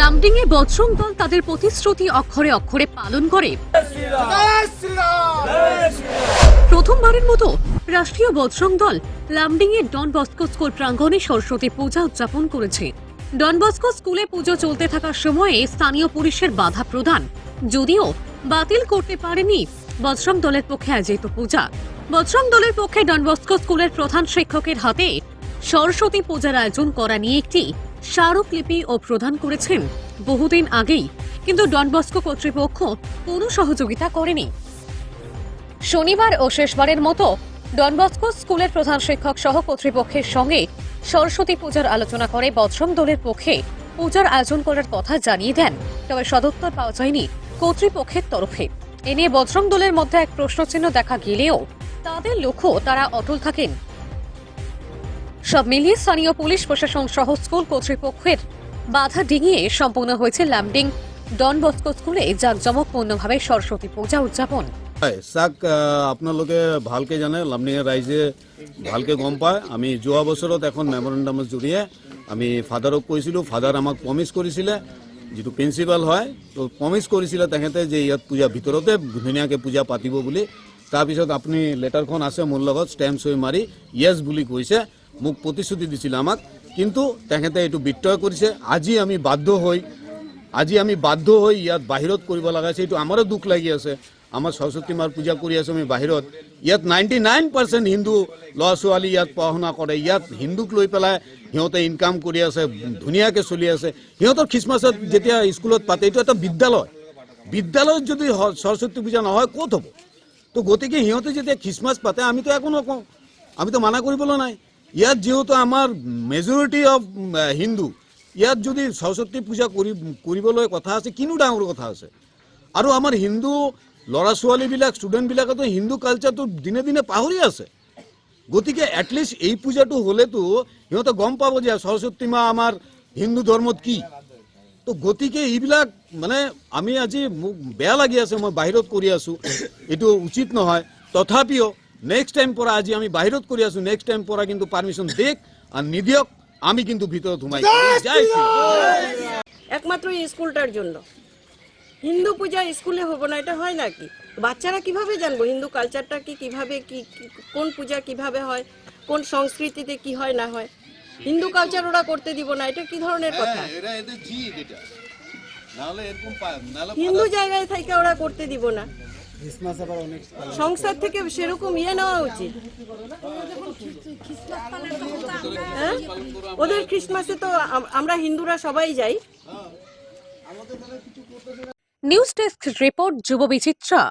লামডিংয়ে বজরং দল তাদের প্রতিশ্রুতি অক্ষরে অক্ষরে পালন করে। প্রথমবারের মতো রাষ্ট্রীয় বজরং দল লামডিংয়ে ডন বস্কো স্কুল প্রাঙ্গণে সরস্বতী পূজা উদযাপন করেছে। ডন বস্কো স্কুলে পুজো চলতে থাকার সময়ে স্থানীয় পুলিশের বাধা প্রদান যদিও বাতিল করতে পারেনি বজরং দলের পক্ষে আয়োজিত পূজা। বজরং দলের পক্ষে ডন বস্কো স্কুলের প্রধান শিক্ষকের হাতে সরস্বতী পূজার আয়োজন করা নিয়ে একটি স্মারকলিপি ও প্রদান করেছেন বহুদিন আগেই, কিন্তু ডন বস্কো কর্তৃপক্ষ কোনো সহযোগিতা করেনি। শনিবার ও শেষবারের মতো ডন বস্কো স্কুলের প্রধান শিক্ষক সহ কর্তৃপক্ষের সঙ্গে সরস্বতী পূজার আলোচনা করে বজরং দলের পক্ষে পূজার আয়োজন করার কথা জানিয়ে দেন, তবে সদুত্তর পাওয়া যায়নি কর্তৃপক্ষের তরফে। এ নিয়ে বজরং দলের মধ্যে এক প্রশ্নচিহ্ন দেখা গেলেও তাদের লক্ষ্য তারা অটল থাকেন। সব মিলিয়ে স্থানীয় পুলিশ প্রশাসন সহ স্কুল কর্তৃপক্ষের বাধা ডিঙিয়ে সম্পূর্ণ হয়েছে লামডিং ডন বস্কো স্কুলে জাঁকজমকপূর্ণভাবে সরস্বতী পূজা উদযাপন। আপোনালোকে ভালকে জানে, লামডিং ৰাইজে ভালকে গম পায়। আমি যোৱা বছৰত এখন মেমৰেণ্ডামৰ জৰিয়ে আমি ফাদাৰক কৈছিলোঁ, ফাদাৰ আমাক প্ৰমিছ কৰিছিলে, যিটো প্ৰিন্সিপাল হয় তো প্ৰমিছ কৰিছিলে তেখেতে যে ইয়াত পূজা ভিতৰতে ধুনীয়াকৈ পূজা পাতিব বুলি। তাৰপিছত আপুনি লেটাৰখন আছে মোৰ লগত, ষ্টেম্প চহী মাৰি য়েছ বুলি কৈছে, মোক প্ৰতিশ্ৰুতি দিছিলে আমাক, কিন্তু তেখেতে এইটো বিত্তয় কৰিছে। আজি আমি বাধ্য হৈ ইয়াত বাহিৰত কৰিব লগা হৈছে। এইটো আমাৰো দুখ লাগি আছে। আমাৰ সৰস্বতী মাৰ পূজা কৰি আছোঁ আমি বাহিৰত। ইয়াত 99% হিন্দু ল'ৰা ছোৱালী ইয়াত পঢ়া শুনা কৰে। ইয়াত হিন্দুক লৈ পেলাই সিহঁতে ইনকাম কৰি আছে, ধুনীয়াকৈ চলি আছে। সিহঁতৰ খ্ৰীষ্টমাছত যেতিয়া স্কুলত পাতে, এইটো এটা বিদ্যালয়ত যদি সৰস্বতী পূজা নহয় ক'ত হ'ব? তো গতিকে সিহঁতে যেতিয়া খ্ৰীষ্টমাছ পাতে আমিতো একো নকওঁ, আমিতো মানা কৰিবলৈ নাই। ইয়াত যেহেতু আমাৰ মেজৰিটি অফ হিন্দু, ইয়াত যদি সৰস্বতী পূজা কৰিবলৈ কথা আছে, কিনো ডাঙৰ কথা আছে? আৰু আমাৰ হিন্দু ল'ৰা ছোৱালীবিলাক, ষ্টুডেণ্টবিলাকেতো হিন্দু কালচাৰটো দিনে দিনে পাহৰি আছে। গতিকে এটলিষ্ট এই পূজাটো হ'লেতো সিহঁতে গম পাব যে সৰস্বতী মা আমাৰ হিন্দু ধৰ্মত কি। তো গতিকে এইবিলাক মানে আমি আজি মোক বেয়া লাগি আছে, মই বাহিৰত কৰি আছোঁ, এইটো উচিত নহয়। তথাপিও নেক্সট টাইম পৰা আজি আমি বাহিৰত কৰি আছোঁ, নেক্সট টাইম পৰা কিন্তু পারমিশন দেখ আর নিদিয়ক, আমি কিন্তু ভিতরে ঘুমাই। একমাত্র এই স্কুলটার জন্য হিন্দু পূজা স্কুলে হবো না, এটা হয় নাকি? বাচ্চারা কিভাবে জানবো হিন্দু কালচারটা কিভাবে কোন পূজা কিভাবে হয়, কোন সংস্কৃতিতে কি হয় না হয়? হিন্দু কালচার ওরা করতে দিব না, এটা কি ধরনের কথা? হিন্দু জায়গায় থেকে ওরা করতে দিব না, সংসার থেকে সেরকম নেওয়া উচিত। ওদের খ্রিস্টমাসে তো আমরা হিন্দুরা সবাই যাই। নিউজ ডেস্ক রিপোর্ট, যুব বিচিত্রা।